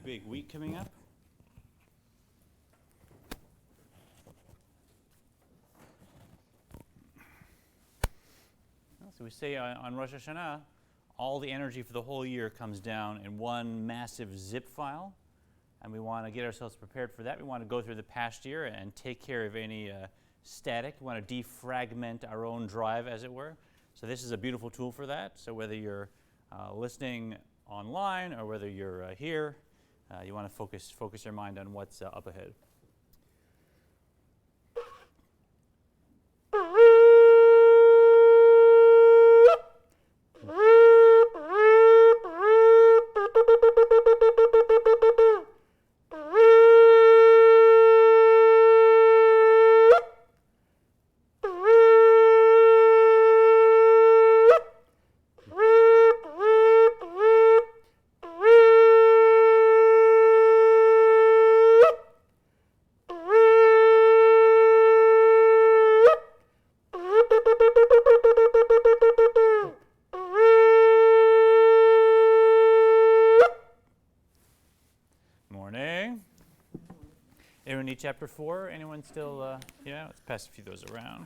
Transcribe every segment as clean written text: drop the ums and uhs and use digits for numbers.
big week coming up. So we say on Rosh Hashanah, all the energy for the whole year comes down in one massive zip file, and we want to get ourselves prepared for that. We want to go through the past year and take care of any static. We want to defragment our own drive, as it were. So this is a beautiful tool for that. So whether you're listening online or whether you're here, you want to focus your mind on what's up ahead. Chapter 4, anyone still, yeah, let's pass a few of those around.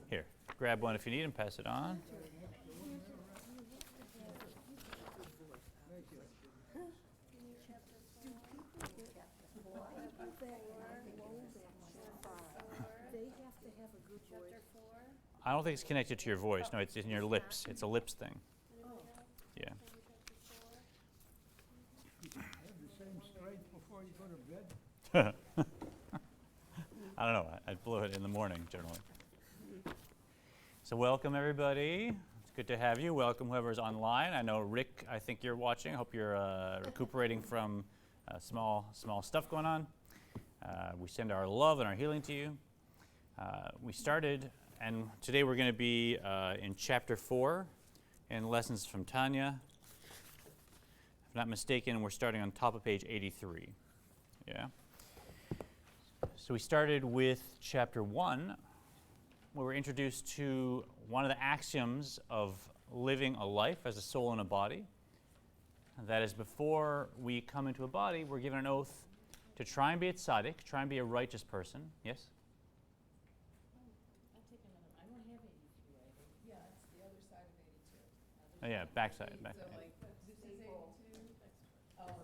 Here, grab one if you need and pass it on. I don't think it's connected to your voice. No, it's in your lips. It's a lips thing. Yeah. I don't know. I blow it in the morning, generally. So welcome, everybody. It's good to have you. Welcome, whoever's online. I know, Rick, I think you're watching. I hope you're recuperating from small stuff going on. We send our love and our healing to you. We started, and today we're going to be in Chapter 4 in Lessons from Tanya. If I'm not mistaken, we're starting on top of page 83. Yeah. So we started with Chapter 1, where we're introduced to one of the axioms of living a life as a soul in a body. And that is, before we come into a body, we're given an oath to try and be a tzaddik, try and be a righteous person. Yes? I'll take another. I don't have 83, I think. Yeah, it's the other side of 82. Oh, yeah, backside. So, like, this is 82? Oh, okay.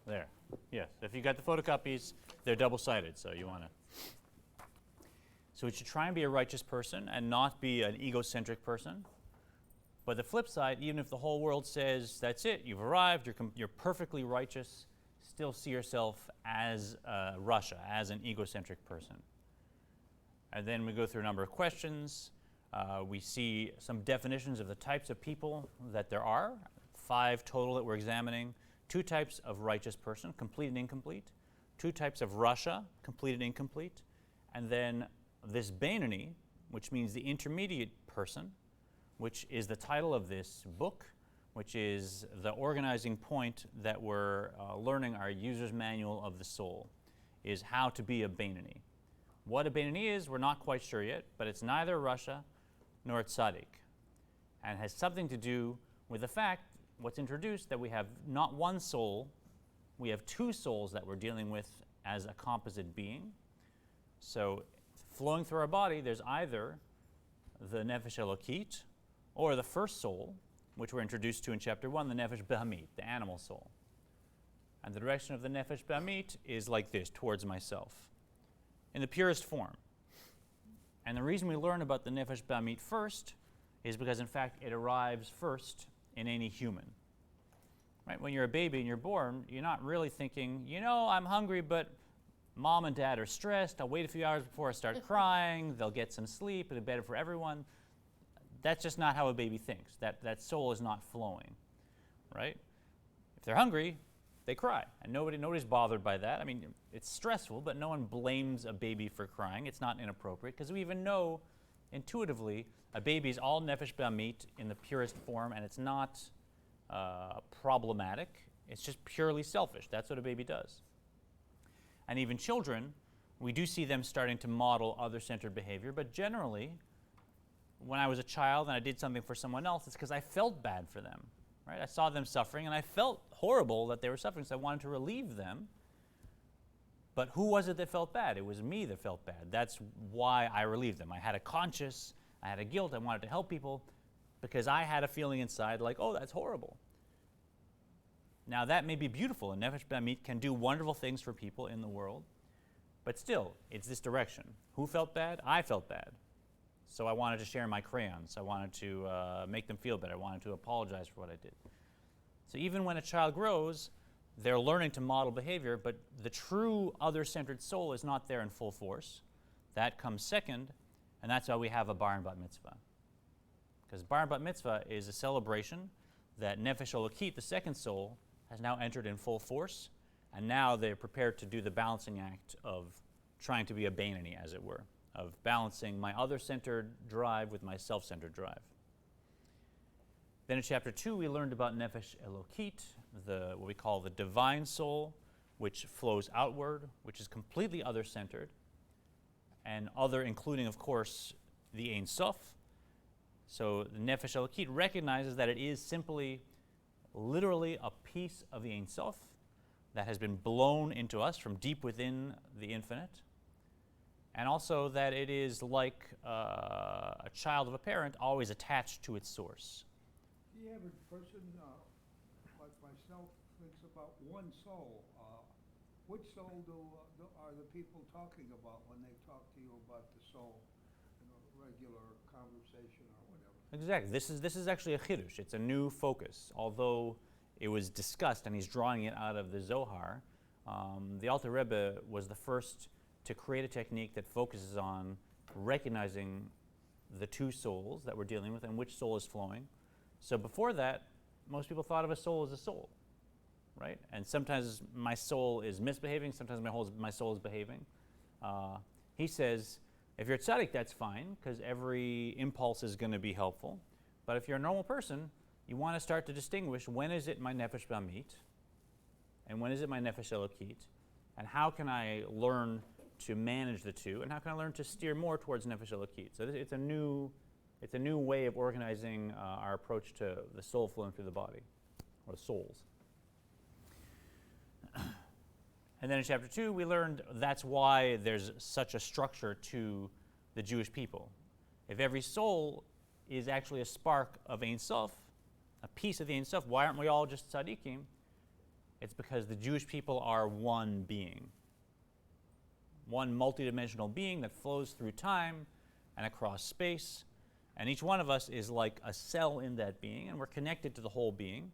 There. Yes. If you got the photocopies, they're double-sided, so you want to. So we should try and be a righteous person and not be an egocentric person. But the flip side, even if the whole world says, that's it, you've arrived, you're perfectly righteous, still see yourself as Russia, as an egocentric person. And then we go through a number of questions. We see some definitions of the types of people that there are, 5 total that we're examining. 2 types of righteous person, complete and incomplete. 2 types of Russia, complete and incomplete. And then this Beinoni, which means the intermediate person, which is the title of this book, which is the organizing point that we're learning our user's manual of the soul, is how to be a Beinoni. What a Beinoni is, we're not quite sure yet, but it's neither Russia nor tzaddik, and has something to do with the fact, what's introduced, that we have not one soul, we have 2 souls that we're dealing with as a composite being. So flowing through our body, there's either the nefesh elokit, or the first soul, which we're introduced to in Chapter 1, the nefesh behamit, the animal soul. And the direction of the nefesh behamit is like this, towards myself, in the purest form. And the reason we learn about the nefesh behamit first is because, in fact, it arrives first in any human. Right? When you're a baby and you're born, you're not really thinking, I'm hungry, but mom and dad are stressed. I'll wait a few hours before I start crying. They'll get some sleep. It'll be better for everyone. That's just not how a baby thinks. That soul is not flowing, right? If they're hungry, they cry, and nobody's bothered by that. I mean, it's stressful, but no one blames a baby for crying. It's not inappropriate, because we even know intuitively a baby is all nefesh behamit in the purest form, and it's not problematic. It's just purely selfish. That's what a baby does. And even children, we do see them starting to model other-centered behavior, but generally, when I was a child and I did something for someone else, it's because I felt bad for them. right? I saw them suffering, and I felt horrible that they were suffering, so I wanted to relieve them. But who was it that felt bad? It was me that felt bad. That's why I relieved them. I had a conscience, I had a guilt, I wanted to help people because I had a feeling inside like, oh, that's horrible. Now that may be beautiful, and Nefesh B'Amit can do wonderful things for people in the world, but still, it's this direction. Who felt bad? I felt bad. So I wanted to share my crayons. I wanted to make them feel better. I wanted to apologize for what I did. So even when a child grows, they're learning to model behavior, but the true other-centered soul is not there in full force. That comes second, and that's why we have a bar and bat mitzvah. Because bar and bat mitzvah is a celebration that Nefesh Elokit, the second soul, has now entered in full force, and now they're prepared to do the balancing act of trying to be a Beinoni, as it were, of balancing my other-centered drive with my self-centered drive. Then in chapter 2, we learned about Nefesh Elokit, what we call the divine soul, which flows outward, which is completely other-centered, and other including, of course, the Ein Sof. So the Nefesh Elokit recognizes that it is simply, literally, a piece of the Ein Sof that has been blown into us from deep within the infinite, and also that it is like a child of a parent always attached to its source. The average person, like myself, thinks about one soul. Which soul are the people talking about when they talk to you about the soul in a regular conversation or whatever? Exactly. This is actually a chidush. It's a new focus. Although it was discussed, and he's drawing it out of the Zohar, the Alter Rebbe was the first to create a technique that focuses on recognizing the two souls that we're dealing with and which soul is flowing. So before that, most people thought of a soul as a soul, right? And sometimes my soul is misbehaving, sometimes my soul is behaving. He says, if you're a tzaddik, that's fine, because every impulse is going to be helpful. But if you're a normal person, you want to start to distinguish when is it my Nefesh B'Amit, and when is it my Nefesh Elokit, and how can I learn to manage the two, and how can I learn to steer more towards Nefesh Elokit. So it's a new way of organizing our approach to the soul flowing through the body, or the souls. And then in chapter 2, we learned that's why there's such a structure to the Jewish people. If every soul is actually a spark of Ein Sof, a piece of the Ein Sof, why aren't we all just tzaddikim? It's because the Jewish people are one being. One multidimensional being that flows through time and across space. And each one of us is like a cell in that being, and we're connected to the whole being.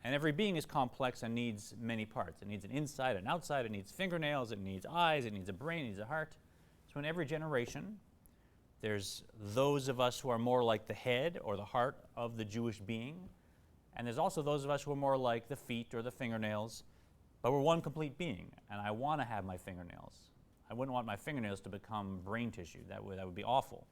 And every being is complex and needs many parts. It needs an inside and outside, it needs fingernails, it needs eyes, it needs a brain, it needs a heart. So in every generation, there's those of us who are more like the head or the heart of the Jewish being, and there's also those of us who are more like the feet or the fingernails, but we're one complete being, and I want to have my fingernails. I wouldn't want my fingernails to become brain tissue. That would be awful.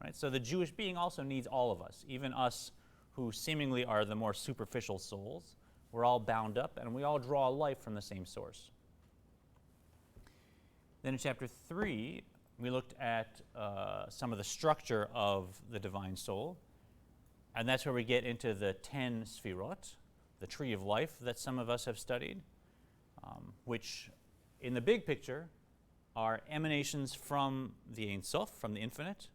Right? So the Jewish being also needs all of us, even us who seemingly are the more superficial souls. We're all bound up, and we all draw life from the same source. Then in chapter 3, we looked at some of the structure of the divine soul, and that's where we get into the 10 sfirot, the tree of life that some of us have studied, which in the big picture are emanations from the Ein Sof, from the infinite.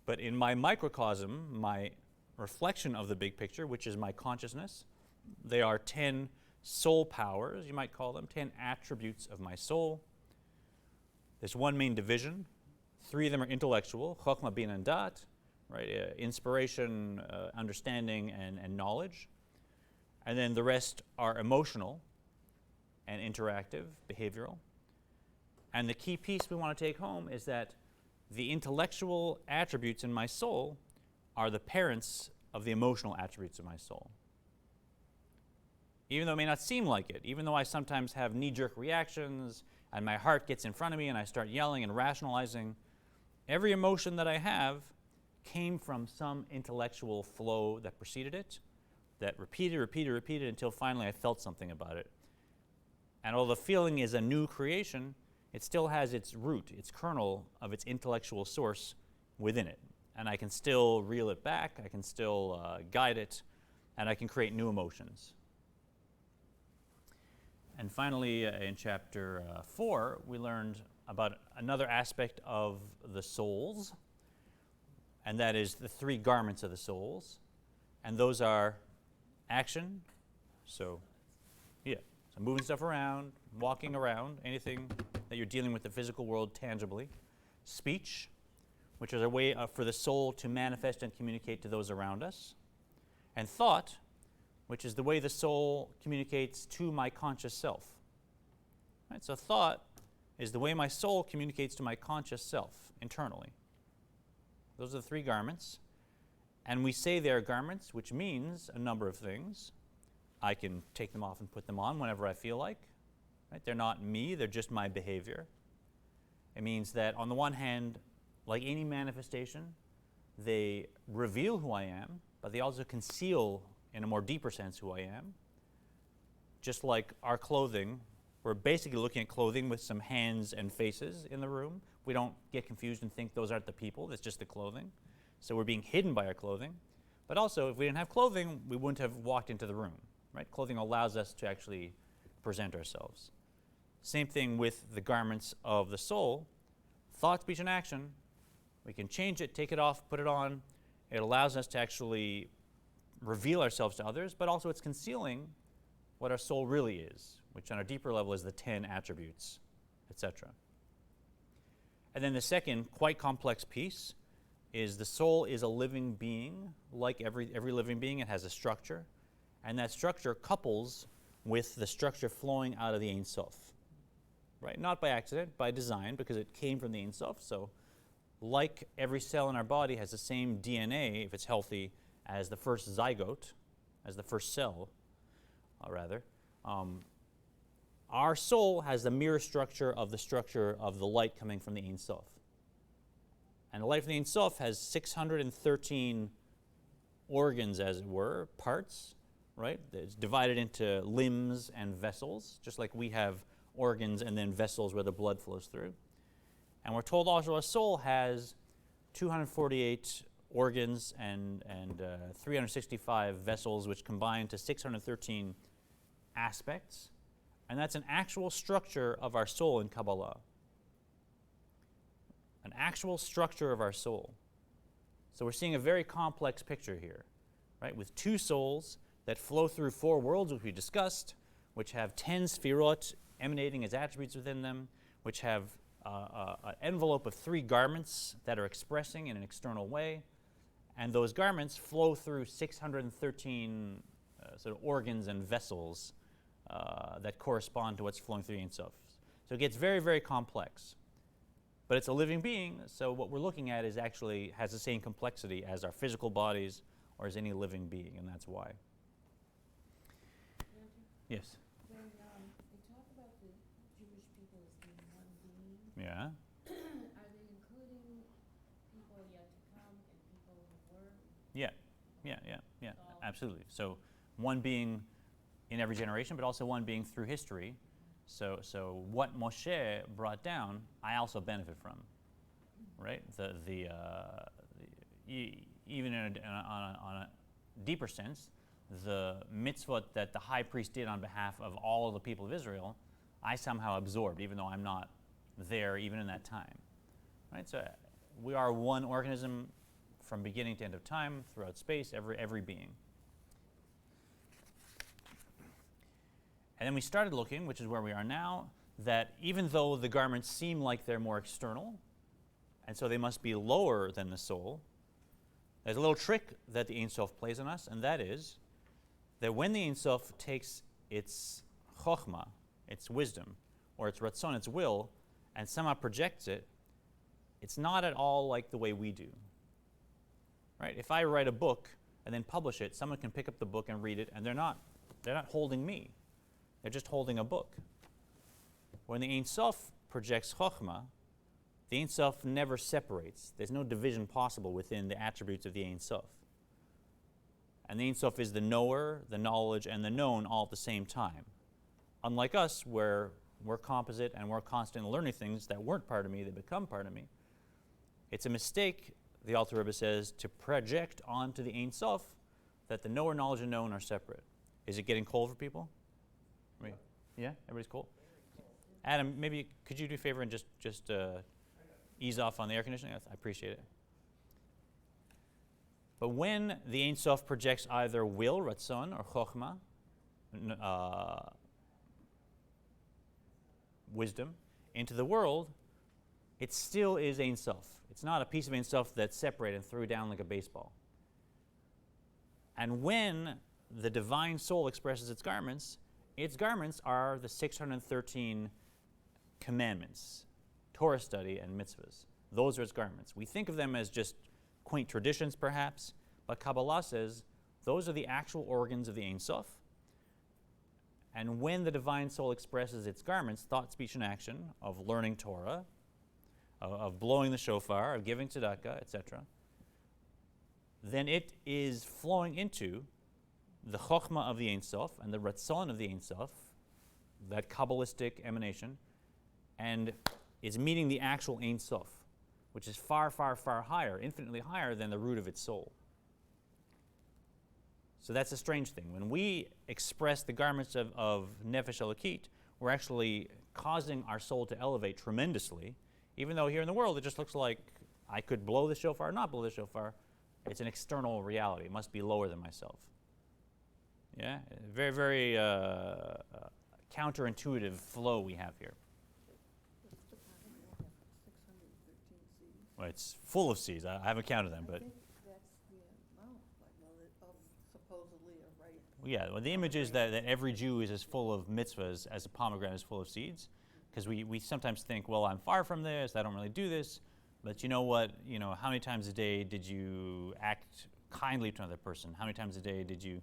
But in my microcosm, my reflection of the big picture, which is my consciousness, they are 10 soul powers, you might call them, 10 attributes of my soul. There's one main division. 3 of them are intellectual, Chokhmah, Bina, and Dat, right? Inspiration, understanding, and knowledge. And then the rest are emotional and interactive, behavioral. And the key piece we want to take home is that the intellectual attributes in my soul are the parents of the emotional attributes of my soul. Even though it may not seem like it, even though I sometimes have knee-jerk reactions and my heart gets in front of me and I start yelling and rationalizing, every emotion that I have came from some intellectual flow that preceded it, that repeated until finally I felt something about it. And although the feeling is a new creation, it still has its root, its kernel of its intellectual source within it. And I can still reel it back, I can still guide it, and I can create new emotions. And finally, in chapter 4, we learned about another aspect of the souls, and that is the 3 garments of the souls. And those are action, so moving stuff around, walking around, anything that you're dealing with the physical world tangibly. Speech, which is a way for the soul to manifest and communicate to those around us. And thought, which is the way the soul communicates to my conscious self. Right? So thought is the way my soul communicates to my conscious self internally. Those are the 3 garments. And we say they are garments, which means a number of things. I can take them off and put them on whenever I feel like. Right? They're not me, they're just my behavior. It means that on the one hand, like any manifestation, they reveal who I am, but they also conceal, in a more deeper sense, who I am. Just like our clothing, we're basically looking at clothing with some hands and faces in the room. We don't get confused and think those aren't the people, it's just the clothing. So we're being hidden by our clothing. But also, if we didn't have clothing, we wouldn't have walked into the room. Right? Clothing allows us to actually present ourselves. Same thing with the garments of the soul. Thought, speech, and action. We can change it, take it off, put it on. It allows us to actually reveal ourselves to others, but also it's concealing what our soul really is, which on a deeper level is the 10 attributes, etc. And then the second, quite complex piece is the soul is a living being. Like every living being, it has a structure. And that structure couples with the structure flowing out of the Ein Sof. Right? Not by accident, by design, because it came from the Ein Sof. So like every cell in our body has the same DNA, if it's healthy, as the first zygote, as the first cell, our soul has the mirror structure of the light coming from the Ein Sof. And the light from the Ein Sof has 613 organs, as it were, parts, right? It's divided into limbs and vessels, just like we have organs and then vessels where the blood flows through. And we're told also our soul has 248 organs and 365 vessels, which combine to 613 aspects. And that's an actual structure of our soul in Kabbalah. An actual structure of our soul. So we're seeing a very complex picture here, right? With 2 souls that flow through 4 worlds, which we discussed, which have 10 sphirot emanating as attributes within them, which have an envelope of 3 garments that are expressing in an external way, and those garments flow through 613 sort of organs and vessels that correspond to what's flowing through the Ein Sof. So it gets very, very complex. But it's a living being, so what we're looking at is actually has the same complexity as our physical bodies or as any living being, and that's why. Yes? When they talk about the Jewish people as being one being, Yeah? are they including people yet to come and people who were? Yeah, absolutely. So one being in every generation, but also one being through history. So what Moshe brought down, I also benefit from, right? Even on a deeper sense, the mitzvot that the high priest did on behalf of all of the people of Israel, I somehow absorbed, even though I'm not there even in that time. Right? So we are one organism from beginning to end of time, throughout space, every being. And then we started looking, which is where we are now, that even though the garments seem like they're more external, and so they must be lower than the soul, there's a little trick that the Ein Sof plays on us, and that is that when the Ein Sof takes its chokhmah, its wisdom, or its ratzon, its will, and somehow projects it, it's not at all like the way we do. Right? If I write a book and then publish it, someone can pick up the book and read it, and they're not holding me. They're just holding a book. When the Ein Sof projects chokhmah, the Ein Sof never separates. There's no division possible within the attributes of the Ein Sof. And the Ein Sof is the knower, the knowledge, and the known all at the same time. Unlike us, where we're composite and we're constantly learning things that weren't part of me, that become part of me, it's a mistake, the Alter Rebbe says, to project onto the Ein Sof that the knower, knowledge, and known are separate. Is it getting cold for people? Yeah, everybody's cold? Adam, maybe could you do a favor and just ease off on the air conditioning? I appreciate it. But when the Ein Sof projects either will, ratzon, or chokhmah, wisdom, into the world, it still is Ein Sof. It's not a piece of Ein Sof that's separated and threw down like a baseball. And when the divine soul expresses its garments are the 613 commandments, Torah study and mitzvahs. Those are its garments. We think of them as just quaint traditions, perhaps, but Kabbalah says those are the actual organs of the Ein Sof. And when the divine soul expresses its garments, thought, speech, and action, of learning Torah, of blowing the shofar, of giving tzedakah, etc., then it is flowing into the chokhmah of the Ein Sof and the ratzon of the Ein Sof, that kabbalistic emanation, and is meeting the actual Ein Sof, which is far, far, far higher, infinitely higher than the root of its soul. So that's a strange thing. When we express the garments of Nefesh Elokit, we're actually causing our soul to elevate tremendously, even though here in the world it just looks like I could blow the shofar or not blow the shofar. It's an external reality. It must be lower than myself. Yeah? Very, very counterintuitive flow we have here. Well, it's full of seeds. I haven't counted them, but... I think that's the amount, of supposedly a right. Yeah, well, the image is that every Jew is as full of mitzvahs as a pomegranate is full of seeds. Because we sometimes think, well, I'm far from this, I don't really do this. But you know what? How many times a day did you act kindly to another person? How many times a day did you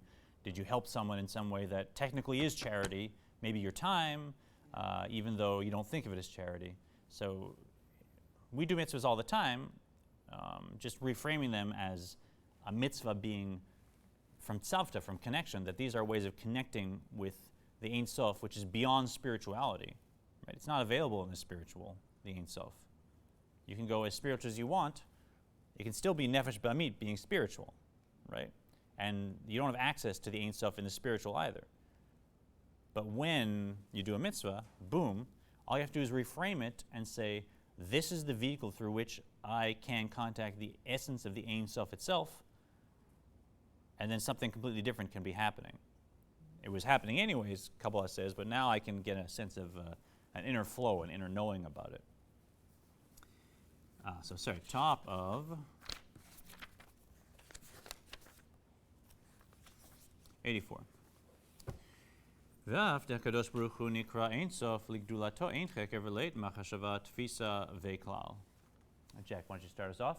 help someone in some way that technically is charity? Maybe your time, even though you don't think of it as charity. So we do mitzvahs all the time, just reframing them as a mitzvah being from tzavta, from connection, that these are ways of connecting with the Ein Sof, which is beyond spirituality. Right? It's not available in the spiritual, the Ein Sof. You can go as spiritual as you want. It can still be nefesh ba'amit, being spiritual, right? And you don't have access to the Ein Sof in the spiritual either. But when you do a mitzvah, boom, all you have to do is reframe it and say, this is the vehicle through which I can contact the essence of the Ein Sof itself, and then something completely different can be happening. It was happening anyways, Kabbalah says, but now I can get a sense of an inner flow, an inner knowing about it. Top of 84. ואף דהקדוש ברוך הוא נקרא אין סוף לגדולתו אין חקר ולית מחשבה תפיסה וכלל. Jack, why don't you start us off?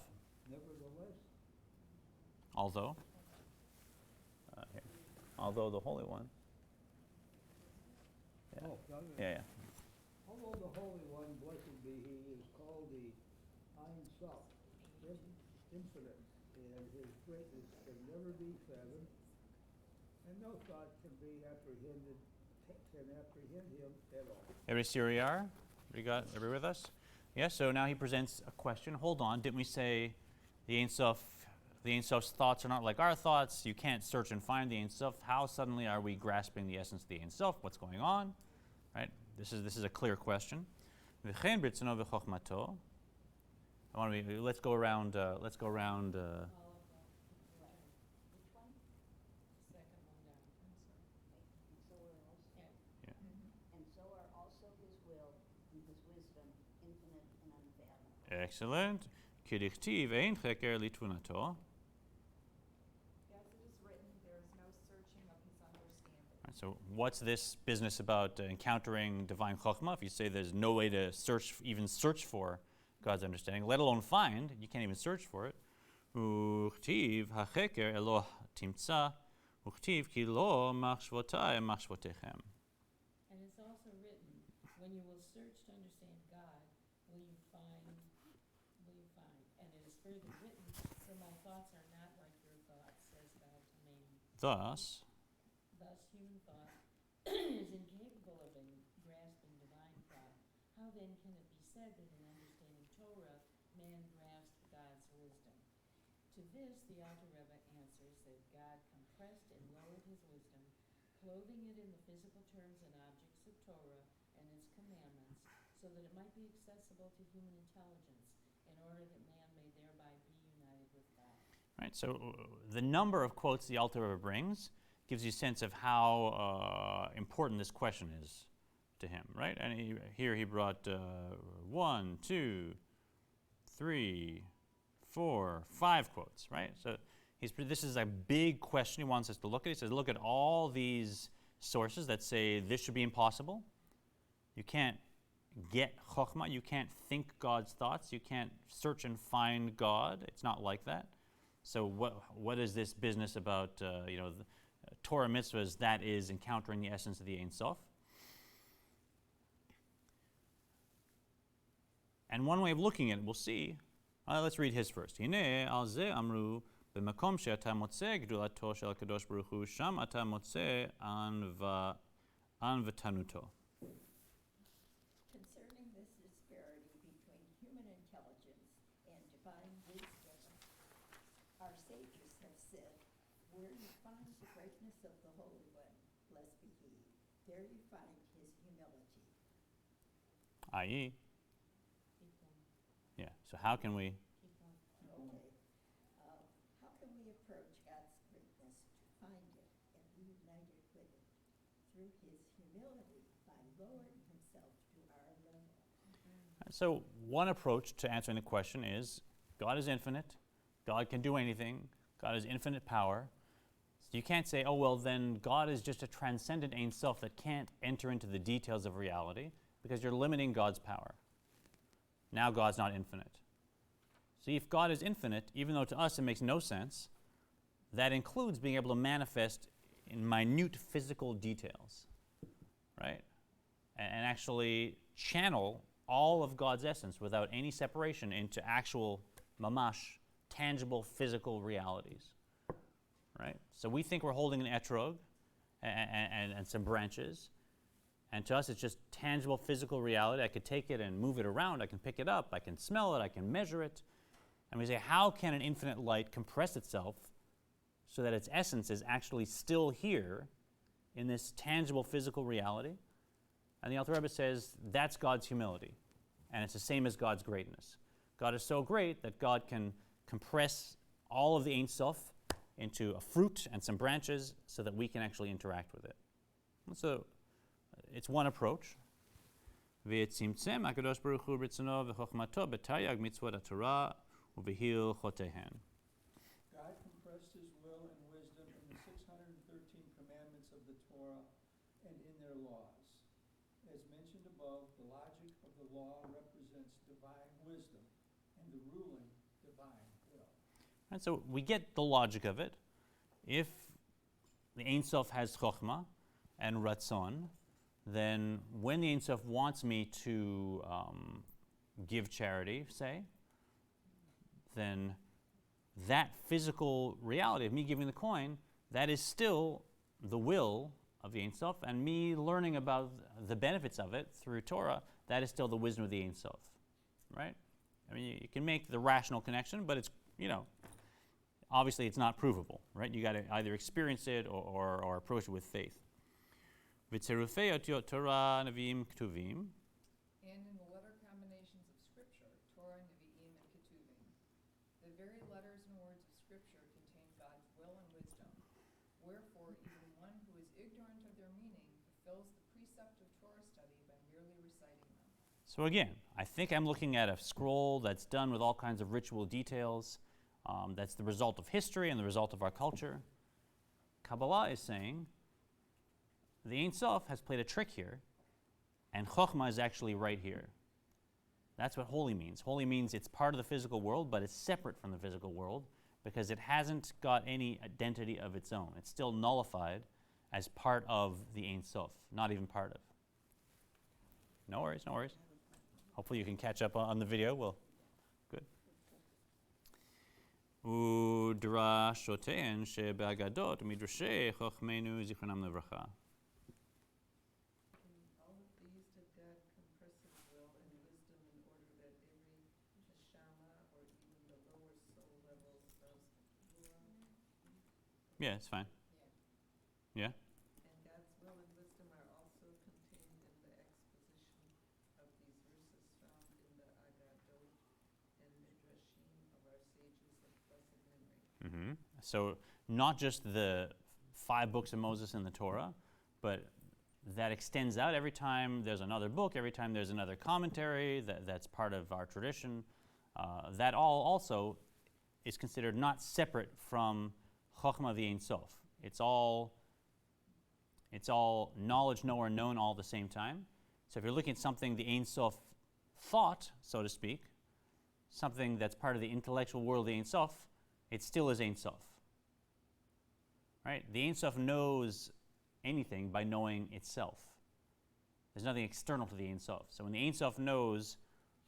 Nevertheless, Although the Holy One. Yeah. Yeah. Although the Holy One, blessed be He, is called the Ein Sof, infinite, and His greatness can never be fathomed, and no thought can apprehend Him at all. Everybody see where we are? Everybody with us? Yeah, so now he presents a question. Hold on, didn't we say the Ein Sof's thoughts are not like our thoughts? You can't search and find the Ein Sof. How suddenly are we grasping the essence of the Ein Sof? What's going on? Right? This is a clear question. V'chein b'ritzono v'chokhmato. Let's go around. Which one? Second one down. And so are also his will and his wisdom, infinite and unfathomable. Excellent. K'dichtiv ein cheker litvunato. As it is written, there is no searching of his understanding. Right, so what's this business about encountering divine chokhmah? If you say there's no way to even search for God's understanding, let alone find, you can't even search for it. Uchtiv hacheker Eloh timtza, uchtiv ki lo machshvotai machshvotechem. And it's also written, when you will search to understand God, will you find. And it is further written, for my thoughts are not like your thoughts, says God to man. Thus, Human thought is incapable of grasping divine thought. How then can it be said that in understanding Torah, man grasped God's wisdom? To this, the Alter Rebbe answers that God clothing it in the physical terms and objects of Torah and its commandments, so that it might be accessible to human intelligence, in order that man may thereby be united with God. Right, so the number of quotes the Alter Rebbe brings gives you a sense of how important this question is to him, right? And here he brought 1, 2, 3, 4, 5 quotes, right? So this is a big question he wants us to look at. He says, look at all these sources that say this should be impossible. You can't get chokhmah. You can't think God's thoughts. You can't search and find God. It's not like that. So what is this business about, Torah mitzvahs? That is encountering the essence of the Ein Sof. And one way of looking at it, we'll see. Let's read his first. Hine al ze amru b'makom she'ata motzeh gdulato shel HaKadosh Baruch Hu sham ata motzeh an v'tanuto. Concerning this disparity between human intelligence and divine wisdom, our sages have said, where you find the greatness of the Holy One, blessed be He, there you find His humility. I.e., Keep going, yeah, so how can we, keep going. Okay. How can we approach God's greatness to find it and be united with it? Through His humility, by lowering Himself to our level. so one approach to answering the question is God is infinite, God can do anything, God has infinite power. So you can't say, oh, well, then God is just a transcendent Ein Sof that can't enter into the details of reality, because you're limiting God's power. Now God's not infinite. See, if God is infinite, even though to us it makes no sense, that includes being able to manifest in minute physical details, right? And actually channel all of God's essence without any separation into actual mamash, tangible physical realities, right? So we think we're holding an etrog and some branches, and to us it's just tangible physical reality. I could take it and move it around, I can pick it up, I can smell it, I can measure it. And we say, how can an infinite light compress itself so that its essence is actually still here in this tangible physical reality? And the Alter Rebbe says that's God's humility, and it's the same as God's greatness. God is so great that God can compress all of the Ein Sof into a fruit and some branches so that we can actually interact with it. And so it's one approach. V'yitzimtzem HaKadosh Baruch Hu b'ritzono v'chokhmato b'taryag mitzvot HaTorah uv'hil chotehen. God compressed His will and wisdom in the 613 commandments of the Torah and in their laws. As mentioned above, the logic of the law represents divine wisdom and the ruling divine will. And so we get the logic of it. If the Ein Sof has chokhmah and ratzon, then when the Ein Sof wants me to give charity, say, then that physical reality of me giving the coin, that is still the will of the Ein Sof, and me learning about the benefits of it through Torah, that is still the wisdom of the Ein Sof, right? I mean, you can make the rational connection, but it's, obviously it's not provable, right? You got to either experience it or approach it with faith. V'tzerufei otiot Torah nevi'im ktuvim. And in the letter combinations of Scripture, Torah, Nevi'im, and Ketuvim, the very letters and words of Scripture contain God's will and wisdom. Wherefore, even one who is ignorant of their meaning fulfills the precept of Torah study by merely reciting them. So again, I think I'm looking at a scroll that's done with all kinds of ritual details. That's the result of history and the result of our culture. Kabbalah is saying the Ein Sof has played a trick here, and Chokhmah is actually right here. That's what holy means. Holy means it's part of the physical world, but it's separate from the physical world because it hasn't got any identity of its own. It's still nullified as part of the Ein Sof, not even part of. No worries, no worries. Hopefully you can catch up on the video. Well, good. Udrashotein shebe'agadot midrashei chochmenu zichronam levracha. In all of these did God compress His will and wisdom in order that every neshama, or even the lower soul levels of Yeah, it's fine. Yeah? And God So not just the 5 books of Moses in the Torah, but that extends out every time there's another book, every time there's another commentary that's part of our tradition. That all also is considered not separate from Chokhmah the Ein Sof. It's all knowledge, knower, known all at the same time. So if you're looking at something the Ein Sof thought, so to speak, something that's part of the intellectual world of the Ein Sof, it still is Ein Sof. Right? The Ein Sof knows anything by knowing itself. There's nothing external to the Ein Sof. So when the Ein Sof knows,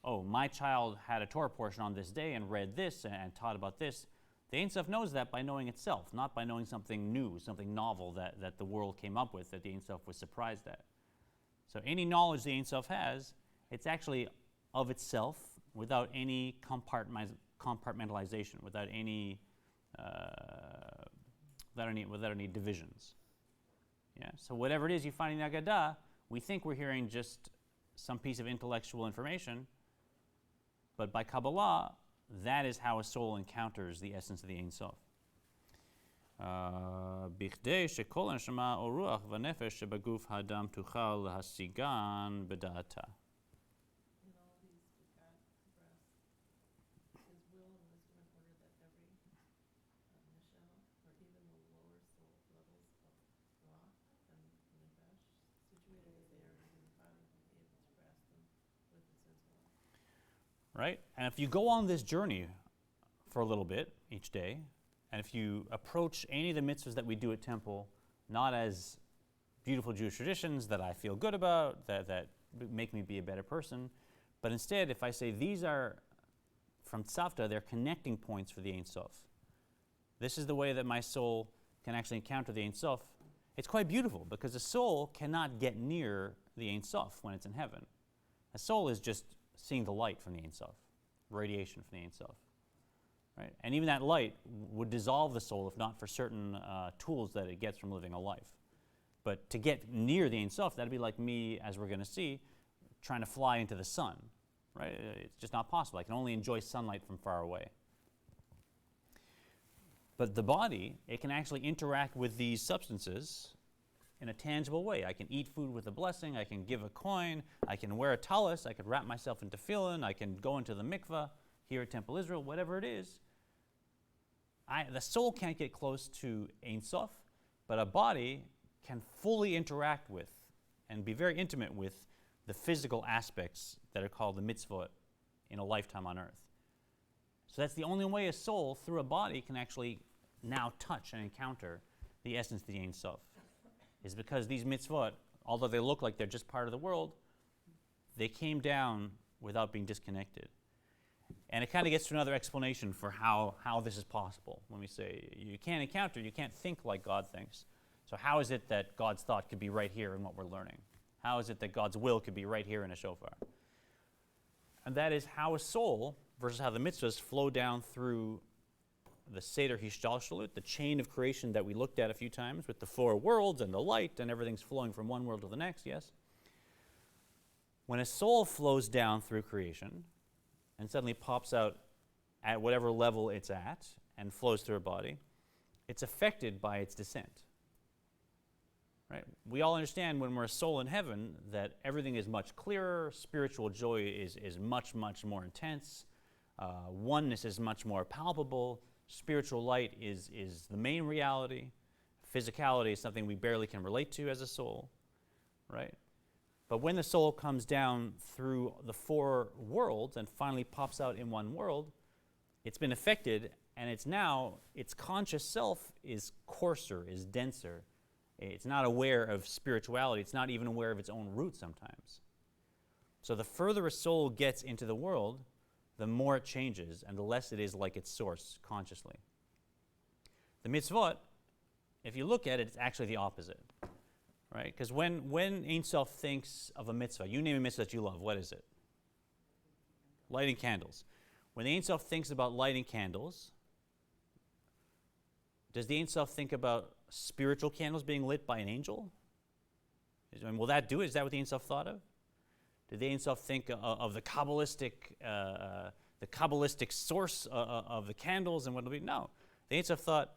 oh, my child had a Torah portion on this day and read this and taught about this, the Ein Sof knows that by knowing itself, not by knowing something new, something novel that the world came up with, that the Ein Sof was surprised at. So any knowledge the Ein Sof has, it's actually of itself without any compartmentalization, without any divisions. Yeah? So whatever it is you find in the Agadah, we think we're hearing just some piece of intellectual information, but by Kabbalah, that is how a soul encounters the essence of the Ein Sof. בכדי שכל הנשמה או רוח ונפש שבגוף האדם תוכל להשיגן בדעתה. In all these begat breaths, his will and wisdom in order that every neshama, or even the lower soul levels of Ruach and Nefesh, situated as they are in the body, will be able to grasp them with its intellect. Right? And if you go on this journey for a little bit each day, and if you approach any of the mitzvahs that we do at temple, not as beautiful Jewish traditions that I feel good about, that make me be a better person, but instead, if I say these are, from Tzavta, they're connecting points for the Ein Sof. This is the way that my soul can actually encounter the Ein Sof. It's quite beautiful, because a soul cannot get near the Ein Sof when it's in heaven. A soul is just seeing the light from the Ein Sof, radiation from the Ein Sof. Right? And even that light would dissolve the soul if not for certain tools that it gets from living a life. But to get near the Ein Sof, that'd be like me, as we're going to see, trying to fly into the sun. Right? It's just not possible. I can only enjoy sunlight from far away. But the body, it can actually interact with these substances in a tangible way. I can eat food with a blessing, I can give a coin, I can wear a talis, I can wrap myself in tefillin, I can go into the mikveh here at Temple Israel, whatever it is. The soul can't get close to Ein Sof, but a body can fully interact with and be very intimate with the physical aspects that are called the mitzvot in a lifetime on earth. So that's the only way a soul, through a body, can actually now touch and encounter the essence of the Ein Sof, is because these mitzvot, although they look like they're just part of the world, they came down without being disconnected. And it kind of gets to another explanation for how this is possible. When we say you can't think like God thinks. So how is it that God's thought could be right here in what we're learning? How is it that God's will could be right here in a shofar? And that is how a soul, versus how the mitzvahs flow down through the Seder Hishtalshalut, the chain of creation that we looked at a few times with the 4 worlds and the light and everything's flowing from one world to the next, yes? When a soul flows down through creation and suddenly pops out at whatever level it's at and flows through a body, it's affected by its descent. Right? We all understand when we're a soul in heaven that everything is much clearer, spiritual joy is much, much more intense, oneness is much more palpable, spiritual light is the main reality, physicality is something we barely can relate to as a soul, right? But when the soul comes down through the 4 worlds and finally pops out in one world, it's been affected, and its conscious self is coarser, is denser. It's not aware of spirituality. It's not even aware of its own root sometimes. So the further a soul gets into the world, the more it changes, and the less it is like its source consciously. The mitzvot, if you look at it, it's actually the opposite. Right? Because when Ein Sof thinks of a mitzvah, you name a mitzvah that you love, what is it? Lighting candles. When the Ein Sof thinks about lighting candles, does the Ein Sof think about spiritual candles being lit by an angel? Will that do it? Is that what the Ein Sof thought of? Did the Ein Sof think of the kabbalistic source of the candles and what it'll be? No. The Ein Sof thought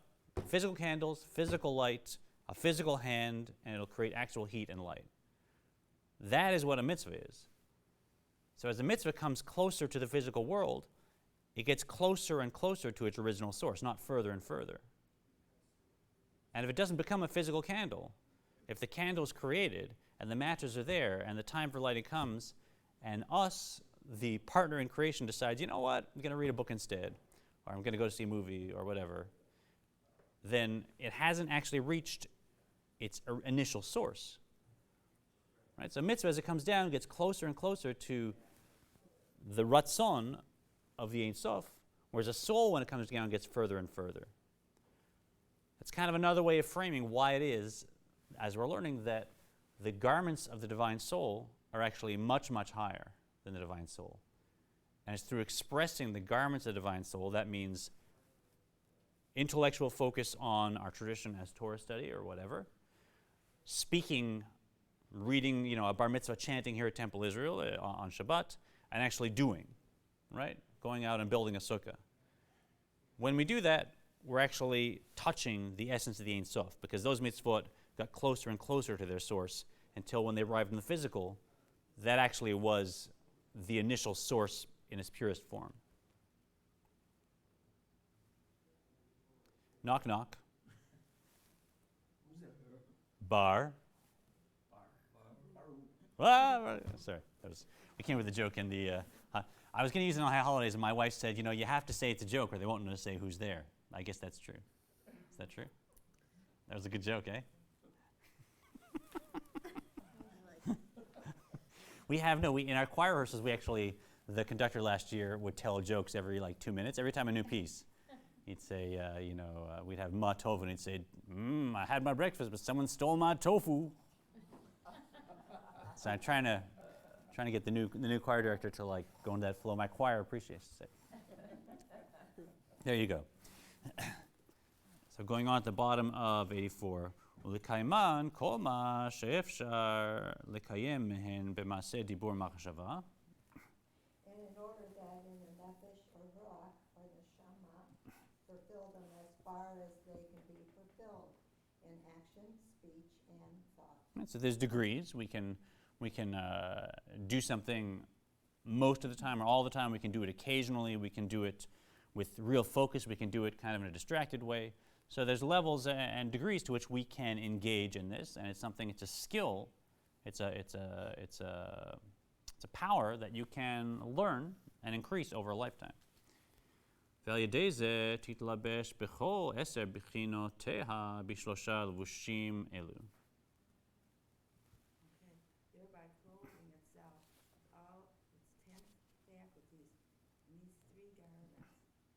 physical candles, physical light, a physical hand, and it'll create actual heat and light. That is what a mitzvah is. So as the mitzvah comes closer to the physical world, it gets closer and closer to its original source, not further and further. And if it doesn't become a physical candle, if the candle is created and the matches are there and the time for lighting comes and us, the partner in creation, decides, you know what, I'm going to read a book instead, or I'm going to go to see a movie or whatever, then it hasn't actually reached its initial source. Right? So mitzvah, as it comes down, gets closer and closer to the ratzon of the Ein Sof, whereas a soul, when it comes down, gets further and further. It's kind of another way of framing why it is, as we're learning, that the garments of the divine soul are actually much, much higher than the divine soul. And it's through expressing the garments of the divine soul, that means intellectual focus on our tradition as Torah study or whatever, speaking, reading, a bar mitzvah chanting here at Temple Israel on Shabbat, and actually doing, right? Going out and building a sukkah. When we do that, we're actually touching the essence of the Ein Sof, because those mitzvot got closer and closer to their source until when they arrived in the physical, that actually was the initial source in its purest form. Knock, knock. Who's that? Bar. Ah, sorry, we came with a joke in the. I was going to use it on holidays, and my wife said, you have to say it's a joke, or they won't know to say who's there. I guess that's true. Is that true? That was a good joke, eh? In our choir rehearsals, the conductor last year would tell jokes every 2 minutes, every time a new piece. He'd say, we'd have ma tofu, and he'd say, I had my breakfast, but someone stole my tofu. So I'm trying to get the new choir director to go into that flow. My choir appreciates it. There you go. So going on at the bottom of 84, ולקיימן כל מה שאפשר לקיים מהן במעשה דיבור מחשבה. And in order that in the nefesh or ruach or the shama, fulfill them as far as they can be fulfilled in action, speech, and thought. Right, so there's degrees. We can do something most of the time or all the time. We can do it occasionally. We can do it with real focus. We can do it kind of in a distracted way. So there's levels and degrees to which we can engage in this, and it's a skill. It's a power that you can learn and increase over a lifetime. ועל ידי זה תתלבש בכל 10 בחינותיה בשלושה לבושים אלו. Thereby clothing itself with all its 10 faculties in these 3 garments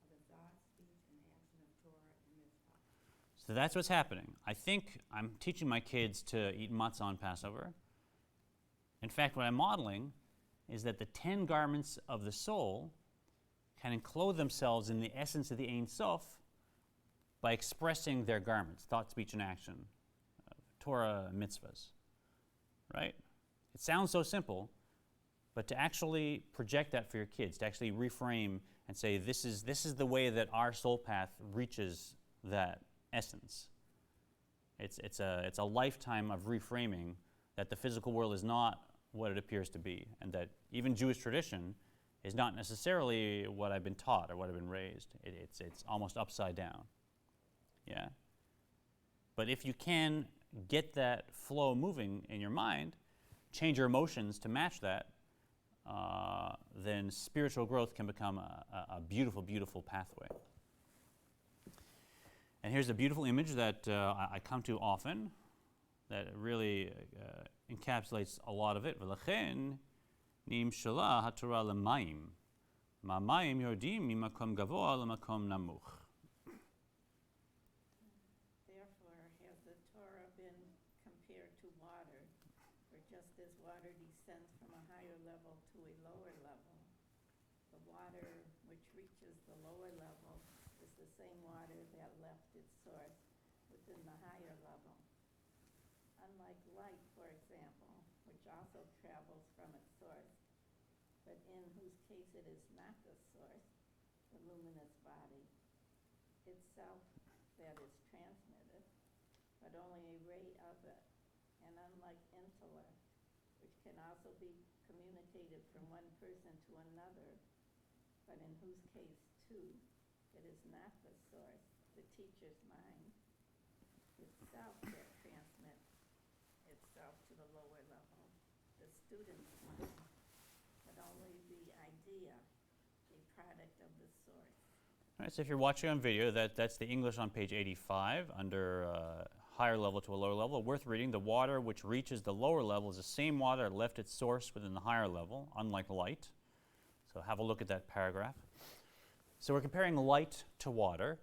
of the thought, speech, and action of Torah and mitzvah. So that's what's happening. I think I'm teaching my kids to eat matzah on Passover. In fact, what I'm modeling is that the 10 garments of the soul can enclose themselves in the essence of the Ein Sof by expressing their garments, thought, speech, and action, Torah and mitzvahs, right? It sounds so simple, but to actually project that for your kids, to actually reframe and say, this is the way that our soul path reaches that essence. It's a lifetime of reframing that the physical world is not what it appears to be, and that even Jewish tradition is not necessarily what I've been taught or what I've been raised. It's almost upside down. Yeah? But if you can get that flow moving in your mind, change your emotions to match that, then spiritual growth can become a beautiful, beautiful pathway. And here's a beautiful image that I come to often that really encapsulates a lot of it. ולכן נמשלה התורה למים. מהמים יורדים ממקום גבוה למקום נמוך. Therefore, has the Torah been compared to water, for just as water descends from a higher level to a lower level, the water which reaches the lower level is the same water that left its source within the higher level. Unlike light, for example, which also travels from its source, but in whose case it is not the source, the luminous body, itself it. And unlike intellect, which can also be communicated from one person to another, but in whose case, too, it is not the source, the teacher's mind itself that transmits itself to the lower level, the student's mind, but only the idea, a product of the source. All right, so if you're watching on video, that's the English on page 85 under higher level to a lower level. Worth reading. The water which reaches the lower level is the same water that left its source within the higher level, unlike light. So have a look at that paragraph. So we're comparing light to water.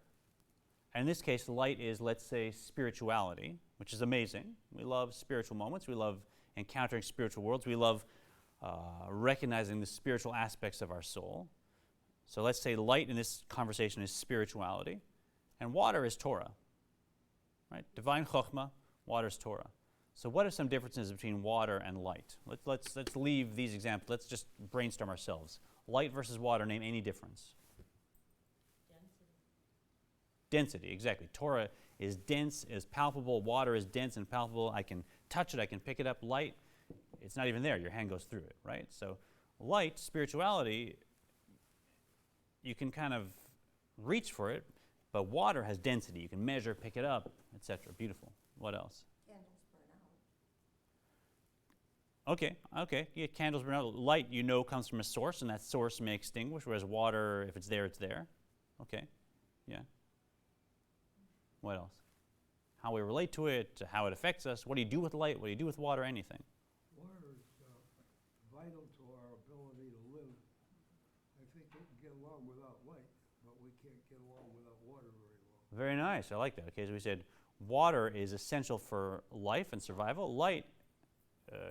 And in this case, light is, let's say, spirituality, which is amazing. We love spiritual moments. We love encountering spiritual worlds. We love recognizing the spiritual aspects of our soul. So let's say light in this conversation is spirituality, and water is Torah, right? Divine Chokhmah, water is Torah. So what are some differences between water and light? Let's leave these examples. Let's just brainstorm ourselves. Light versus water, name any difference. Density, exactly. Torah is dense, is palpable. Water is dense and palpable. I can touch it, I can pick it up. Light, it's not even there. Your hand goes through it, right? So light, spirituality, you can kind of reach for it, but water has density. You can measure, pick it up, etc. Beautiful. What else? Candles burn out. Okay. Yeah, candles burn out. Light, you know, comes from a source, and that source may extinguish, whereas water, if it's there, it's there. Okay. Yeah. What else? How we relate to it, how it affects us. What do you do with light? What do you do with water? Anything. Water is vital to our ability to live. I think we can get along without light, but we can't get along without water very well. Very nice. I like that. Okay, so we said water is essential for life and survival. Light,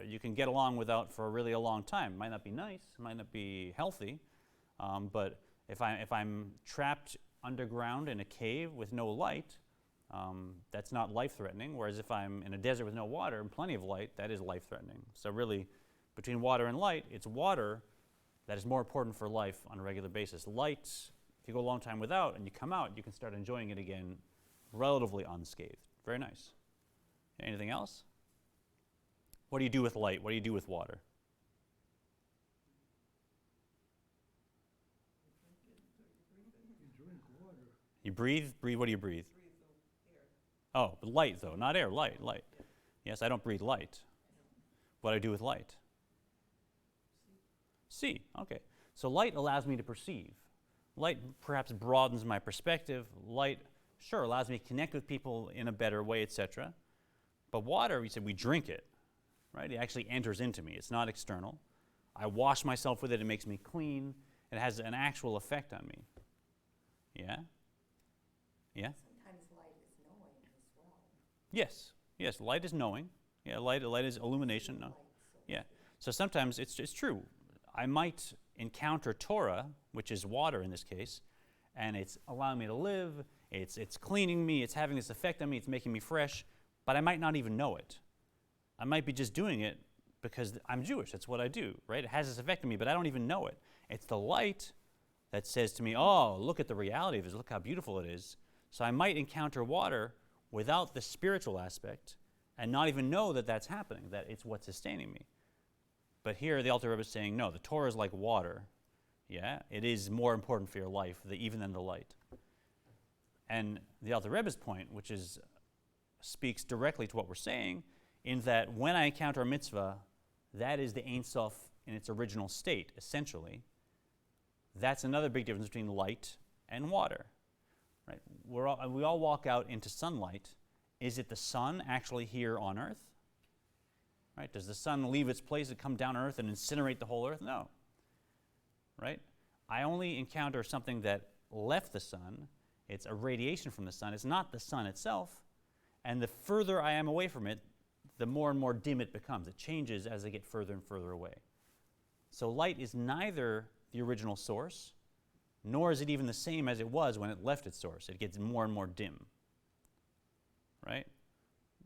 you can get along without for really a long time. It might not be nice, it might not be healthy, but if I'm trapped underground in a cave with no light, that's not life-threatening, whereas if I'm in a desert with no water and plenty of light, that is life-threatening. So really, between water and light, it's water that is more important for life on a regular basis. Light, if you go a long time without and you come out, you can start enjoying it again relatively unscathed. Very nice. Anything else? What do you do with light? What do you do with water? You drink water. You breathe? What do you breathe? Oh, but light though, not air, light. Yes, I don't breathe light. What do I do with light? See, okay. So light allows me to perceive. Light perhaps broadens my perspective. Light, sure, allows me to connect with people in a better way, etc. But water, we said we drink it, right? It actually enters into me. It's not external. I wash myself with it. It makes me clean. It has an actual effect on me. Yeah? Yeah? Sometimes light is knowing as well. Yes, light is knowing. Yeah, light is illumination. No. Light, so Yeah, so sometimes it's true. I might encounter Torah, which is water in this case, and it's allowing me to live, it's cleaning me, it's having this effect on me, it's making me fresh, but I might not even know it. I might be just doing it because I'm Jewish, that's what I do, right? It has this effect on me, but I don't even know it. It's the light that says to me, oh, look at the reality of this, look how beautiful it is. So I might encounter water without the spiritual aspect and not even know that that's happening, that it's what's sustaining me. But here the Alter Rebbe is saying, no, the Torah is like water. Yeah, it is more important for your life even than the light. And the Alter Rebbe's point, which speaks directly to what we're saying, in that when I encounter a mitzvah, that is the Ein Sof in its original state, essentially. That's another big difference between light and water. Right? We all walk out into sunlight. Is it the sun actually here on Earth? Right? Does the sun leave its place and come down Earth and incinerate the whole Earth? No. Right? I only encounter something that left the sun. It's a radiation from the sun. It's not the sun itself. And the further I am away from it, the more and more dim it becomes. It changes as I get further and further away. So light is neither the original source, nor is it even the same as it was when it left its source. It gets more and more dim. Right?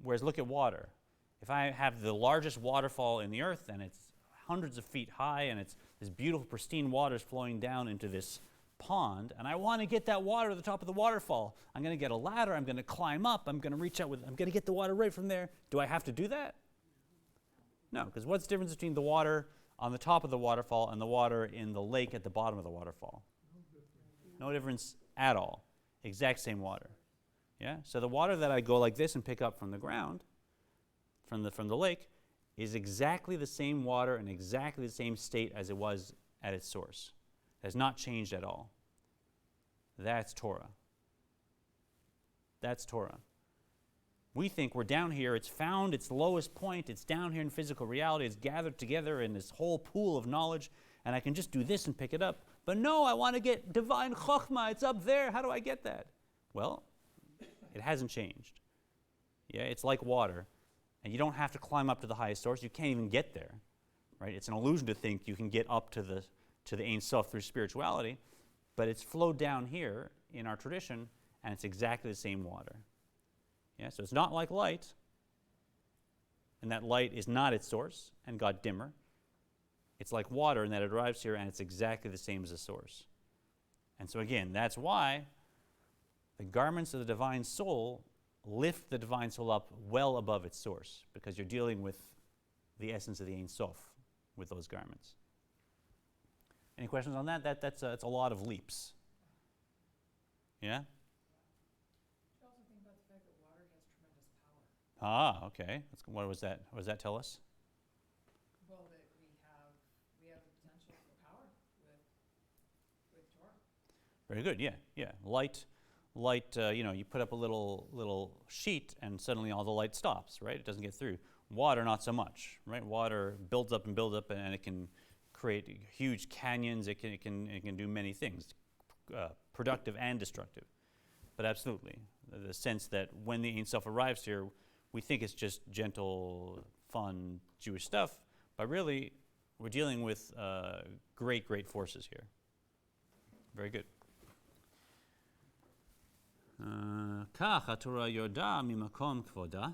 Whereas look at water. If I have the largest waterfall in the earth and it's hundreds of feet high and it's this beautiful pristine water is flowing down into this pond and I want to get that water to the top of the waterfall. I'm going to get a ladder. I'm going to climb up. I'm going to reach out I'm going to get the water right from there. Do I have to do that? No, because what's the difference between the water on the top of the waterfall and the water in the lake at the bottom of the waterfall? No difference at all. Exact same water. Yeah? So the water that I go like this and pick up from the ground, from the lake, is exactly the same water in exactly the same state as it was at its source. It has not changed at all. That's Torah. That's Torah. We think we're down here, it's found its lowest point, it's down here in physical reality, it's gathered together in this whole pool of knowledge, and I can just do this and pick it up. But no, I want to get divine chokhmah, it's up there, how do I get that? Well, it hasn't changed. Yeah, it's like water, and you don't have to climb up to the highest source, you can't even get there. Right? It's an illusion to think you can get up to the Ein Sof through spirituality, but it's flowed down here in our tradition, and it's exactly the same water. Yeah, so it's not like light, and that light is not its source and got dimmer. It's like water in that it arrives here and it's exactly the same as the source. And so again, that's why the garments of the divine soul lift the divine soul up well above its source, because you're dealing with the essence of the Ein Sof with those garments. Any questions on that? That's a lot of leaps. Yeah? You also think about the fact that water has tremendous power. Ah, okay. What was that? What does that tell us? Well, that we have the potential for power with Torah. Very good. Yeah. Light. You put up a little sheet, and suddenly all the light stops. Right? It doesn't get through. Water, not so much. Right? Water builds up, and it can create huge canyons. It can do many things, productive and destructive. But absolutely, the sense that when the Ein Sof arrives here, we think it's just gentle, fun Jewish stuff, but really, we're dealing with great, great forces here. Very good. כך התורה יורדה ממקום כבודה.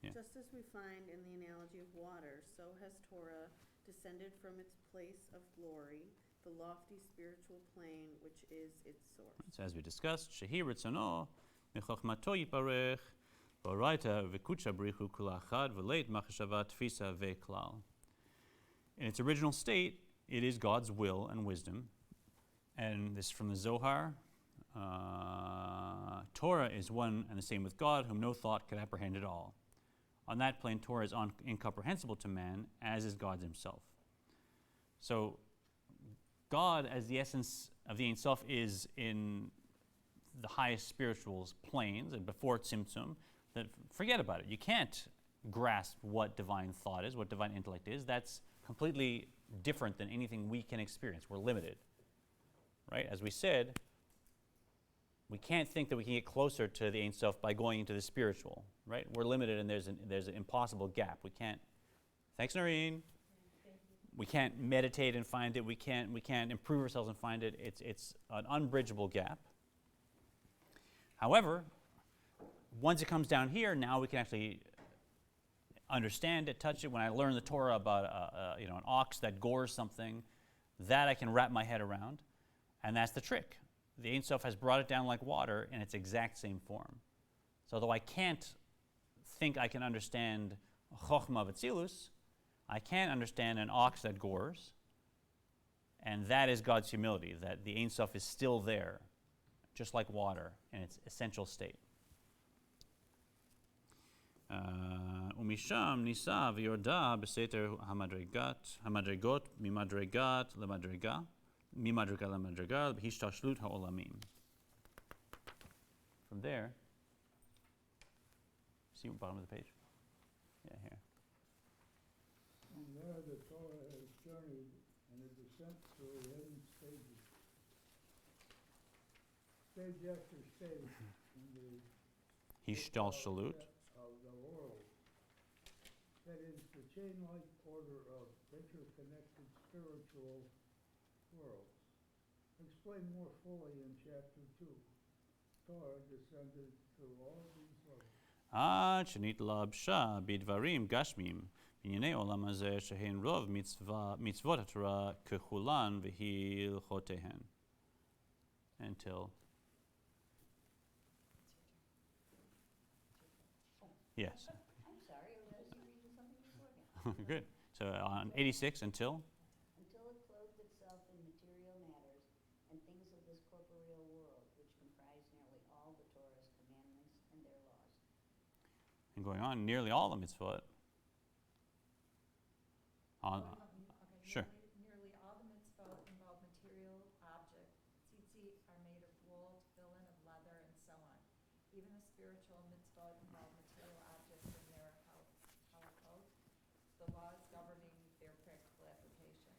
Yeah. Just as we find in the analogy of water, so has Torah descended from its place of glory, the lofty spiritual plane which is its source. So as we discussed, shehi ritzono mechachmato yiparech v'oraita v'kudsha b'richu kula achad v'leit machashava tfisa v'klal. In its original state, it is God's will and wisdom. And this is from the Zohar. Torah is one and the same with God, whom no thought could apprehend at all. On that plane, Torah is incomprehensible to man, as is God himself. So, God, as the essence of the Ein Sof, is in the highest spiritual planes, and before Tzimtzum, that forget about it. You can't grasp what divine thought is, what divine intellect is. That's completely different than anything we can experience. We're limited. Right? As we said, we can't think that we can get closer to the Ein Sof by going into the spiritual. Right? We're limited, and there's an impossible gap. We can't. Thanks, Noreen. We can't meditate and find it. We can't improve ourselves and find it. It's an unbridgeable gap. However, once it comes down here, now we can actually understand it, touch it. When I learn the Torah about an ox that gores something, that I can wrap my head around, and that's the trick. The Ein Sof has brought it down like water in its exact same form. So though I can't think I can understand Chochmah V'Tzilus, I can understand an ox that gores, and that is God's humility, that the Ein Sof is still there, just like water in its essential state. ומשם ניסה ויורדה בסתר המדרגות ממדרגה למדרגה בהשתלשלות העולמים. From there, see bottom of the page? Yeah, here. From there, the Torah has journeyed in a descent through hidden stages. Stage after stage in the Hishtalshalut. of the world. That is the chain-like order of interconnected spiritual worlds. Explained more fully in chapter 2. Torah descended through all these levels. עד שנתלבשה בדברים גשמיים ענייני עולם הזה שהן רוב מצוות התורה ככולן והלכותיהן. Until. Yes. I'm sorry, I was reading something beforehand. Good. So on 86, until. Until it clothed itself in material matters and things of this corporeal world, which comprise nearly all the Torah's commandments and their laws. And going on, nearly all the mitzvot. Sure. Nearly all the mitzvot involve material objects. Tzitzit are made of wool, tefillin of leather, and so on. Even the spiritual mitzvot involve material objects in their halachot, the laws governing their practical application.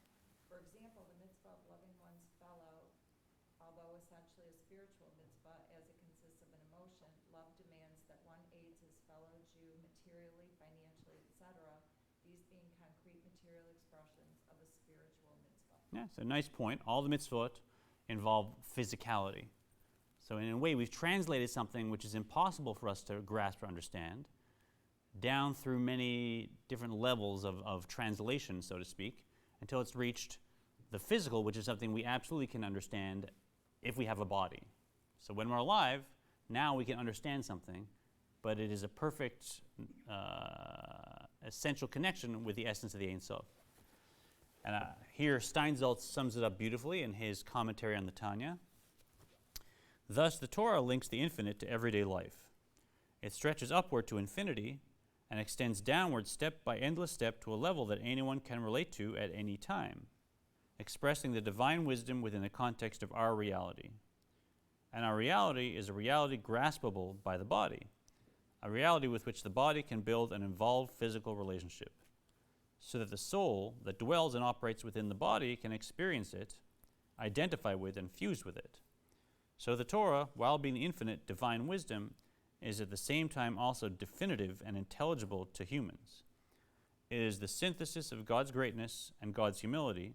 For example, the mitzvah of loving one's fellow, although essentially a spiritual mitzvah as it consists of an emotion, love demands that one aids his fellow Jew materially, financially, etc., these being concrete material expressions of a spiritual mitzvah. Yeah, so nice point. All the mitzvot involve physicality. So in a way, we've translated something which is impossible for us to grasp or understand down through many different levels of translation, so to speak, until it's reached the physical, which is something we absolutely can understand if we have a body. So when we're alive, now we can understand something, but it is a perfect essential connection with the essence of the Ein Sof. And here Steinsaltz sums it up beautifully in his commentary on the Tanya. Thus, the Torah links the infinite to everyday life. It stretches upward to infinity and extends downward step by endless step to a level that anyone can relate to at any time, expressing the divine wisdom within the context of our reality. And our reality is a reality graspable by the body, a reality with which the body can build an involved physical relationship, so that the soul that dwells and operates within the body can experience it, identify with, and fuse with it. So the Torah, while being infinite divine wisdom, is at the same time also definitive and intelligible to humans. It is the synthesis of God's greatness and God's humility,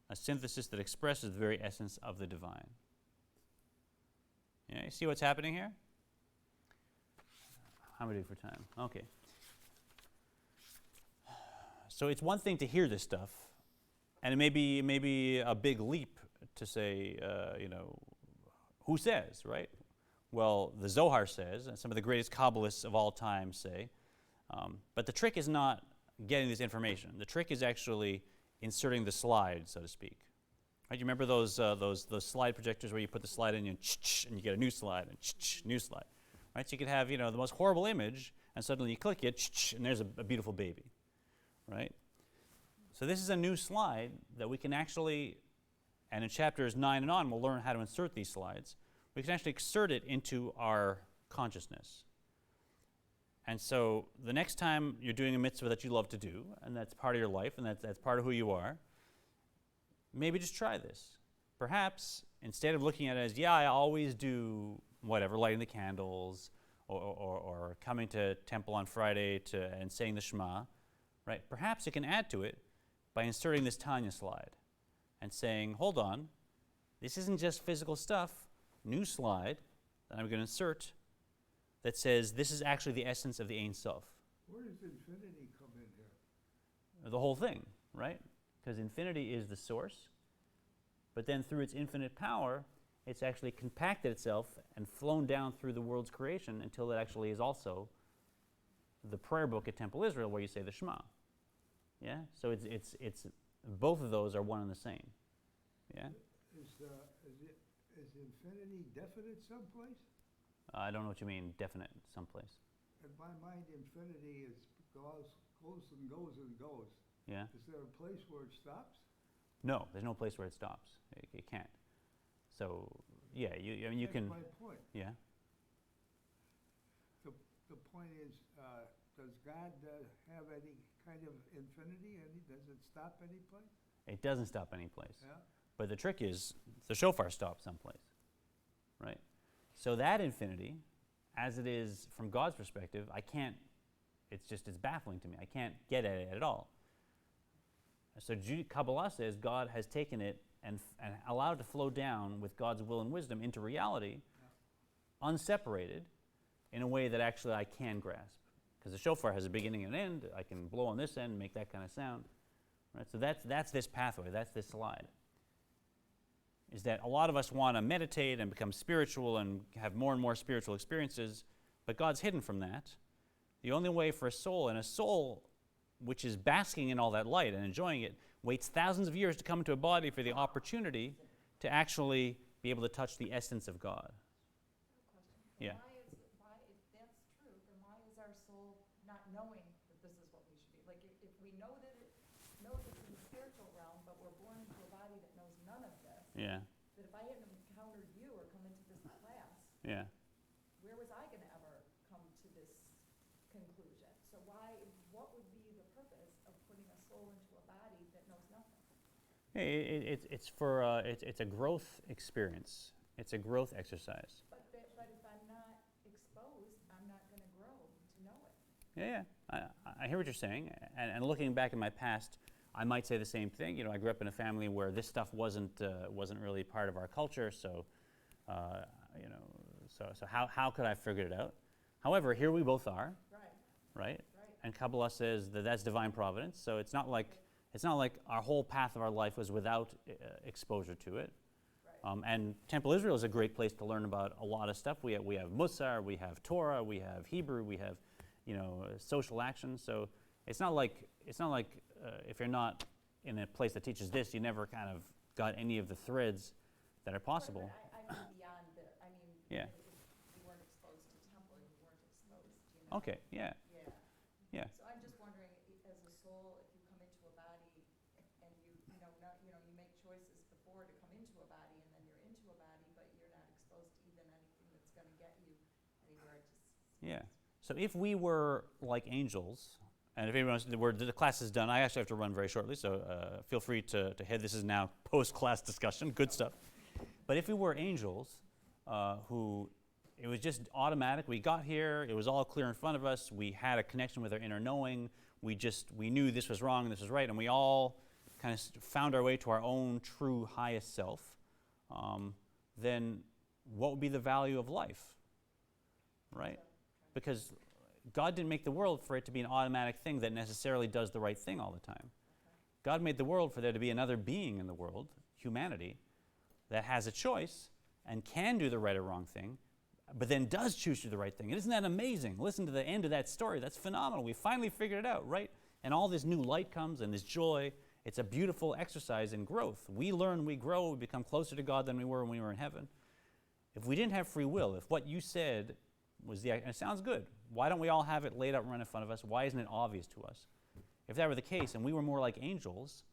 a synthesis that expresses the very essence of the divine. Yeah, you see what's happening here? How am I doing for time? Okay. So it's one thing to hear this stuff, and it may be a big leap to say, who says, right? Well, the Zohar says, and some of the greatest Kabbalists of all time say, but the trick is not getting this information. The trick is actually inserting the slide, so to speak. Right? You remember those slide projectors where you put the slide in and you get a new slide and new slide. Right? So you could have the most horrible image, and suddenly you click it, and there's a beautiful baby. Right? So this is a new slide that we can actually, and in chapters 9 and on, we'll learn how to insert these slides. We can actually insert it into our consciousness. And so the next time you're doing a mitzvah that you love to do, and that's part of your life, and that's part of who you are, maybe just try this. Perhaps, instead of looking at it as, I always do whatever, lighting the candles, or coming to temple on Friday and saying the Shema, right? Perhaps you can add to it by inserting this Tanya slide and saying, hold on, this isn't just physical stuff. New slide that I'm going to insert that says this is actually the essence of the Ein Sof. Where does infinity come in here? The whole thing, right? Because infinity is the source, but then through its infinite power, it's actually compacted itself and flown down through the world's creation until it actually is also the prayer book at Temple Israel where you say the Shema. Yeah? So it's both of those are one and the same. Yeah? Is infinity definite someplace? I don't know what you mean, definite someplace. In my mind, infinity goes and goes and goes. Yeah? Is there a place where it stops? No, there's no place where it stops. It can't. So, yeah, you can. That's my point. Yeah. The point is, does God have any kind of infinity? Does it stop any place? It doesn't stop any place. Yeah. But the trick is, the shofar stops someplace, right? So that infinity, as it is from God's perspective, it's baffling to me. I can't get at it at all. So Kabbalah says God has taken it and allowed it to flow down with God's will and wisdom into reality, unseparated, in a way that actually I can grasp. because the shofar has a beginning and an end. I can blow on this end and make that kind of sound. Right? So that's this pathway, that's this slide. Is that a lot of us want to meditate and become spiritual and have more and more spiritual experiences, but God's hidden from that. The only way for a soul, and a soul which is basking in all that light and enjoying it, waits thousands of years to come into a body for the opportunity to actually be able to touch the essence of God. Yeah. Why, if that's true, then why is our soul not knowing that this is what we should be? Like, if we know this in the spiritual realm, but we're born into a body that knows none of this, Yeah. that if I hadn't encountered you or come into this class, Yeah. where was I going to ever come to this conclusion? So what would be the purpose of putting a soul into a body that knows nothing? It's a growth experience. It's a growth exercise. But if I'm not exposed, I'm not going to grow to know it. Yeah. I hear what you're saying. And looking back in my past, I might say the same thing. You know, I grew up in a family where this stuff wasn't really part of our culture. So, so how could I have figured it out? However, here we both are. Right? And Kabbalah says that that's divine providence. So it's not like our whole path of our life was without exposure to it. And Temple Israel is a great place to learn about a lot of stuff. We have Musar, we have Torah, we have Hebrew, we have social action. So it's not like if you're not in a place that teaches this, you never kind of got any of the threads that are possible. But I mean beyond Yeah. if you weren't exposed to Temple, you weren't exposed. Okay. Yeah. Yeah. So I'm just wondering, as a soul, if you come into a body and you make choices before to come into a body, and then you're into a body, but you're not exposed to even anything that's going to get you anywhere. Yeah. So if we were like angels, and if anyone wants, the class is done, I actually have to run very shortly, so feel free to head. This is now post-class discussion. Good stuff. But if we were angels, who it was just automatic. We got here. It was all clear in front of us. We had a connection with our inner knowing. We knew this was wrong and this was right, and we all kind of found our way to our own true highest self. Then what would be the value of life, right? Because God didn't make the world for it to be an automatic thing that necessarily does the right thing all the time. God made the world for there to be another being in the world, humanity, that has a choice and can do the right or wrong thing, but then does choose to do the right thing. And isn't that amazing? Listen to the end of that story. That's phenomenal. We finally figured it out, right? And all this new light comes and this joy. It's a beautiful exercise in growth. We learn, we grow, we become closer to God than we were when we were in heaven. If we didn't have free will, if what you said was and it sounds good, why don't we all have it laid out right in front of us? Why isn't it obvious to us? If that were the case and we were more like angels,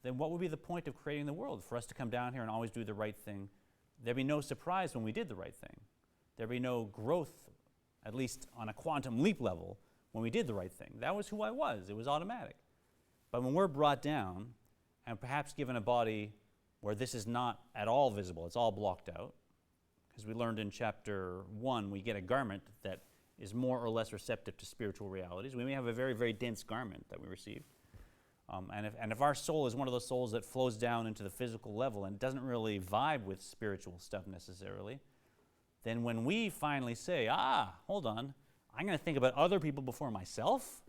then what would be the point of creating the world? For us to come down here and always do the right thing? There'd be no surprise when we did the right thing. There'd be no growth, at least on a quantum leap level, when we did the right thing. That was who I was. It was automatic. But when we're brought down and perhaps given a body where this is not at all visible, it's all blocked out, because we learned in chapter 1, we get a garment that is more or less receptive to spiritual realities. We may have a very, very dense garment that we receive. And if our soul is one of those souls that flows down into the physical level and doesn't really vibe with spiritual stuff necessarily, then when we finally say, hold on, I'm going to think about other people before myself,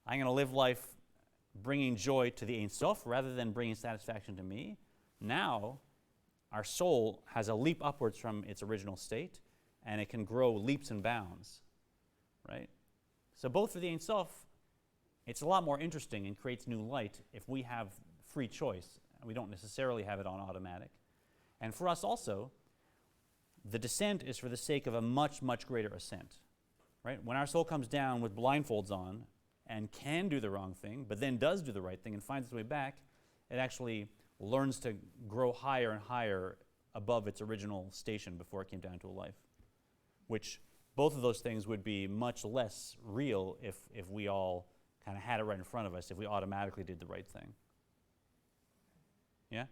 I'm going to live life bringing joy to the Ein Sof rather than bringing satisfaction to me, now our soul has a leap upwards from its original state, and it can grow leaps and bounds, right? So both for the Ein Sof, it's a lot more interesting and creates new light if we have free choice, and we don't necessarily have it on automatic. And for us also, the descent is for the sake of a much, much greater ascent, right? When our soul comes down with blindfolds on and can do the wrong thing, but then does do the right thing and finds its way back, it actually learns to grow higher and higher above its original station before it came down to a life, which both of those things would be much less real if we all kind of had it right in front of us, if we automatically did the right thing. Yeah?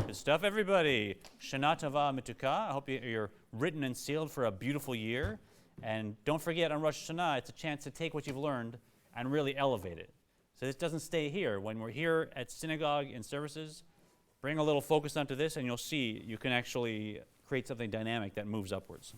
Good stuff, everybody. Shana Tova Mituka. I hope you're written and sealed for a beautiful year. And don't forget, on Rosh Hashanah, it's a chance to take what you've learned and really elevate it. So this doesn't stay here. When we're here at synagogue in services, bring a little focus onto this, and you'll see you can actually create something dynamic that moves upwards.